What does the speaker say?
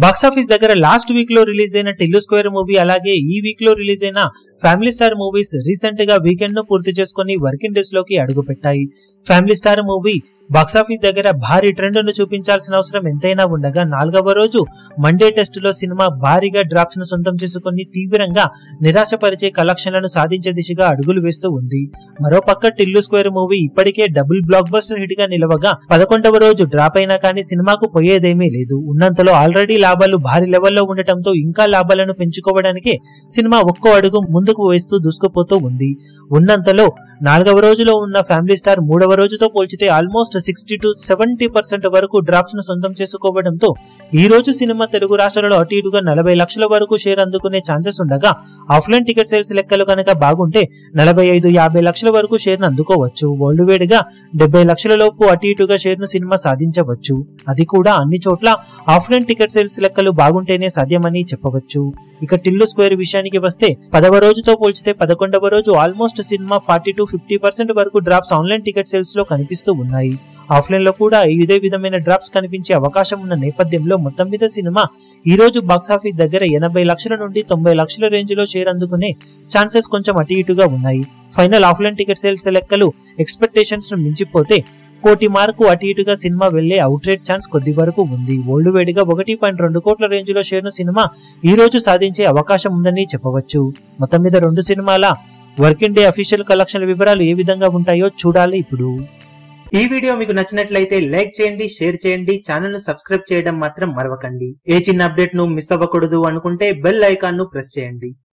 Box office దగ్గర last week లో release అయిన టిల్లు స్క్వేర్ మూవీ అలాగే ఈ వీక్ లో రిలీజ్ అయిన ఫ్యామిలీ స్టార్ మూవీస్ రీసెంట్ గా వీకెండ్ ను పూర్తి చేసుకుని వర్కింగ్ డేస్ లోకి అడుగు పెట్టాయి. ఫ్యామిలీ స్టార్ మూవీ బాక్సాఫీస్ దగ్గర భారీ ట్రెండ్ ను చూపించాల్సిన అవసరం ఎంతైనా ఉండగా 4వ రోజు మండే టెస్ట్ లో సినిమా భారీగా డ్రాప్స్ ను సొంతం చేసుకుని తీవ్రంగా నిరాశపరిచే కలెక్షన్లను సాధించే దిశగా అడుగులు వేస్తూ ఉంది. మరోపక్క టిల్లు స్క్వేర్ మూవీ ఇప్పటికే డబుల్ బ్లాక్ బస్టర్ హిట్ గా నిలవగా 11వ రోజు డ్రాప్ అయినా కానీ సినిమాకు పోయేదేమీ లేదు. ఉన్నంతలో ఆల్రెడీ లాభాలు భారీ లెవెల్లో ఉండటంతో ఇంకా లాభాలను పెంచుకోవడానికి సినిమా ఒక్కో అడుగు ముందుకు వేస్తూ దూసుకుపోతూ ఉంది. ఉన్నంతలో 4వ రోజులో ఉన్న ఫ్యామిలీ స్టార్ 3వ రోజుతో పోల్చితే ఆల్మోస్ట్ 60 to 70% వరకు డ్రాప్స్ ను సొంతం చేసుకోవడంతో ఈ రోజు సినిమా తెలుగు రాష్ట్రాలలో అటు ఇటుగా 40 లక్షల వరకు షేర్ అందుకునే ఛాన్సెస్ ఉండగా ఆఫ్లైన్ టికెట్ సేల్స్ లెక్కలు కనుక బాగుంటే 45-50 లక్షల వరకు షేర్ ను అందుకోవచ్చు. వరల్డ్ వైడ్ గా 70 లక్షల లోపు అటు ఇటుగా షేర్ ను సినిమా సాధించవచ్చు. అది కూడా అన్ని చోట్ల ఆఫ్లైన్ టికెట్ సేల్స్ లెక్కలు బాగుంటేనే సాధ్యమని చెప్పవచ్చు. ఇక టిల్లు స్క్వేర్ విషయానికి వస్తే 10వ రోజుతో పోల్చితే 11వ రోజు ఆల్మోస్ట్ సినిమా 40-50% వరకు డ్రాప్స్ ఆన్లైన్ టికెట్ సేల్స్ లో కనిపిస్తూ ఉన్నాయి. ఆఫ్లైన్ లో కూడా ఇదే విధమైన డ్రాప్స్ కనిపించే అవకాశం ఉన్న నేపథ్యంలో మొత్తం మీద సినిమా ఈ రోజు బాక్సాఫీస్ దగ్గర 80 లక్షల నుండి 90 లక్షల రేంజ్ లో షేర్ అందుకునే ఛాన్సెస్ కొంచెం అటు ఇటుగా ఉన్నాయి. ఫైనల్ ఆఫ్లైన్ టికెట్ సేల్స్ లెక్కలు ఎక్స్పెక్టేషన్స్ ను మించిపోతే 1 కోటి మార్కు అటు ఇటుగా సినిమా వెళ్లే అవుట్ రేట్ ఛాన్స్ కొద్ది వరకు ఉంది. వరల్డ్ వైడ్ గా 1.2 కోట్ల రేంజ్ లో షేర్ ను సినిమా ఈ రోజు సాధించే అవకాశం ఉందని చెప్పవచ్చు. మొత్తం మీద రెండు సినిమాల వర్కింగ్ డే అఫీషియల్ కలెక్షన్ల వివరాలు ఏ విధంగా ఉంటాయో చూడాలి ఇప్పుడు. ఈ వీడియో మీకు నచ్చినట్లయితే లైక్ చేయండి, షేర్ చేయండి, ఛానల్ ను సబ్స్క్రైబ్ చేయడం మాత్రం మరవకండి. ఏ చిన్న అప్డేట్ ను మిస్ అవ్వకూడదు అనుకుంటే బెల్ ఐకాన్ ను ప్రెస్ చేయండి.